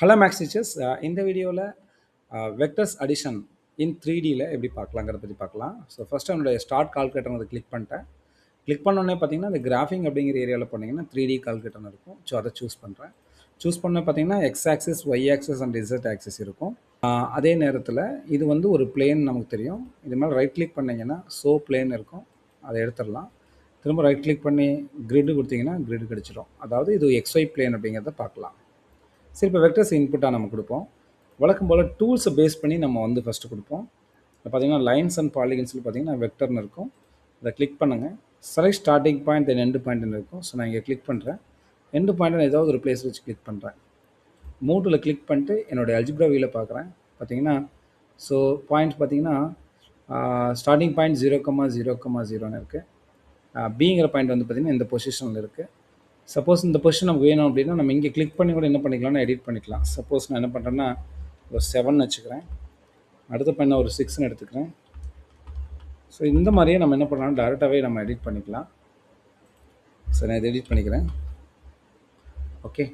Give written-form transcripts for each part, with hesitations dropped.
Hello maths teachers. இந்த வீடியோவில் vectors addition இன் 3Dயில் எப்படி பார்க்கலாங்கிறத பற்றி பார்க்கலாம். ஸோ ஃபஸ்ட்டு என்னுடைய ஸ்டார்ட் கால்குலேட்டர் அதை கிளிக் பண்ணிட்டேன். கிளிக் பண்ணோன்னே பார்த்தீங்கன்னா அந்த கிராஃபிங் அப்படிங்கிற ஏரியாவில் போனீங்கன்னா 3D கால்குலேட்டர் இருக்கும். ஸோ அதை சூஸ் பண்ணுறேன். சூஸ் பண்ண பார்த்தீங்கன்னா X axis, Y axis and Z axis இருக்கும். அதே நேரத்தில் இது வந்து ஒரு பிளேன் நமக்கு தெரியும். இது மேலே ரைட் கிளிக் பண்ணிங்கன்னா ஸோ பிளேன் இருக்கும், அதை எடுத்துடலாம். திரும்ப ரைட் கிளிக் பண்ணி கிரிட்டு கொடுத்தீங்கன்னா கிரிட் கிடச்சிடும். அதாவது இது எக்ஸ்ஒய் பிளேன் அப்படிங்கிறத பார்க்கலாம். சரி, இப்போ வெக்டர்ஸ் இன்புட்டாக நம்ம கொடுப்போம். வழக்கம் போல் டூல்ஸை பேஸ் பண்ணி நம்ம வந்து ஃபஸ்ட்டு கொடுப்போம். இப்போ பார்த்தீங்கன்னா லைன்ஸ் அண்ட் பாலிகன்ஸில் பார்த்தீங்கன்னா வெக்டர்னு இருக்கும். அதை கிளிக் பண்ணுங்கள். Select starting point then end பாயிண்ட்னு இருக்கும். ஸோ நான் இங்கே கிளிக் பண்ணுறேன். எண்டு பாயிண்ட் ஏதாவது ஒரு பிளேஸ் வச்சு கிளிக் பண்ணுறேன். மூட்டில் கிளிக் பண்ணிட்டு என்னுடைய அல்ஜிப்ரா வியூவில் பார்க்குறேன். பார்த்தீங்கன்னா ஸோ பாயிண்ட் பார்த்தீங்கன்னா ஸ்டார்டிங் பாயிண்ட் 0,0,0ன்னு இருக்குது. பிங்கிற பாயிண்ட் வந்து பார்த்திங்கன்னா இந்த பொசிஷனில் இருக்குது. சப்போஸ் இந்த பொசிஷன் நமக்கு வேணும் அப்படின்னா நம்ம இங்கே கிளிக் பண்ணி கூட என்ன பண்ணிக்கலாம்னா எடிட் பண்ணிக்கலாம். சப்போஸ் நான் என்ன பண்ணுறேன்னா ஒரு 7 வச்சுக்கிறேன். அடுத்த பாயிண்ட் ஒரு 6ன்னு எடுத்துக்கிறேன். ஸோ இந்த மாதிரியே நம்ம என்ன பண்ணலாம், டேரெக்டாகவே நம்ம எடிட் பண்ணிக்கலாம். ஸோ நான் இதை எடிட் பண்ணிக்கிறேன். Okay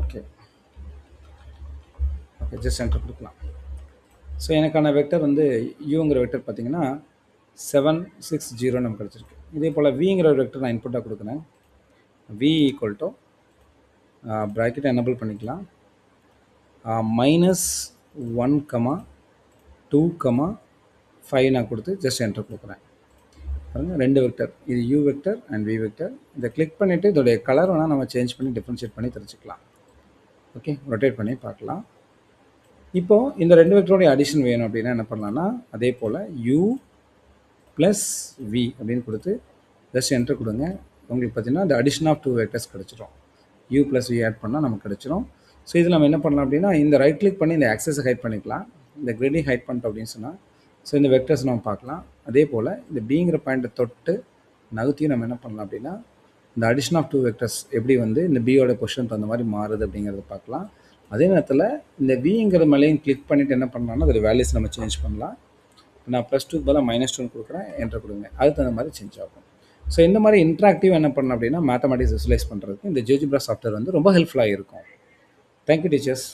okay okay just enter கொடுக்கலாம். ஸோ எனக்கான வெக்டர் வந்து யூங்கிற வெக்டர் பார்த்தீங்கன்னா 760 நமக்கு கிடச்சிருக்கு. இதே போல் விங்கிற வெக்டர் நான் இன்புட்டாக கொடுக்குறேன். V equal to bracket enable பண்ணிக்கலாம். -1,2,5 நான் கொடுத்து ஜஸ்ட் என்டர் கொடுக்குறேன். பாருங்கள், ரெண்டு வெக்டர், இது U vector and V vector. இதை கிளிக் பண்ணிவிட்டு இதோடைய கலர் வேணால் நம்ம சேஞ்ச் பண்ணி டிஃப்ரென்ஷியேட் பண்ணி தெரிஞ்சுக்கலாம். ஓகே, ரொட்டேட் பண்ணி பார்க்கலாம். இப்போது இந்த ரெண்டு வெக்டரோடைய அடிஷன் வேணும் அப்படின்னா என்ன பண்ணலான்னா அதே போல் யூ ப்ளஸ் வி அப்படின்னு கொடுத்து ஜஸ்ட் என்டர் கொடுங்க. உங்களுக்கு பார்த்தீங்கன்னா இந்த அடிஷன் ஆஃப் 2 வெக்டர்ஸ் கிடச்சிரும். யூ ப்ளஸ் வி ஆட் பண்ணால் நமக்கு கிடச்சிரும். ஸோ இதில் நம்ம என்ன பண்ணலாம் அப்படின்னா இந்த ரைட் கிளிக் பண்ணி இந்த ஆக்சஸை ஹைட் பண்ணிக்கலாம். இந்த கிரிட்டையும் ஹைட் பண்ணிட்டோம் அப்படின்னு சொன்னால் ஸோ இந்த வெக்டர்ஸ் நம்ம பார்க்கலாம். அதே போல் இந்த பிங்கிற பாயிண்ட்டை தொட்டு நகர்த்தியும் நம்ம என்ன பண்ணலாம் அப்படின்னா இந்த அடிஷன் ஆஃப் 2 வெக்டர்ஸ் எப்படி வந்து இந்த பியோட பொசிஷன் தகுந்த மாதிரி மாறுது அப்படிங்கிறத பார்க்கலாம். அதே நேரத்தில் இந்த விங்கிற மேலேயும் கிளிக் பண்ணிவிட்டு என்ன பண்ணலாம்னா அதோட வேல்யூஸ் நம்ம சேஞ்ச் பண்ணலாம். நான் +2 பதிலாக -2 கொடுக்குறேன், என்டர் கொடுங்க. அதுக்கு தகுந்த மாதிரி சேஞ்ச் ஆகும். ஸோ இந்த மாதிரி இன்ட்ராக்டிவ் என்ன பண்ணணும் அப்படின்னா மேத்தமெட்டிக்ஸ் விசுவலைஸ் பண்ணுறதுக்கு இந்த ஜியோஜிப்ரா சாஃப்ட்வேர் வந்து ரொம்ப ஹெல்ப்ஃபுல்லாக இருக்கும். Thank you teachers.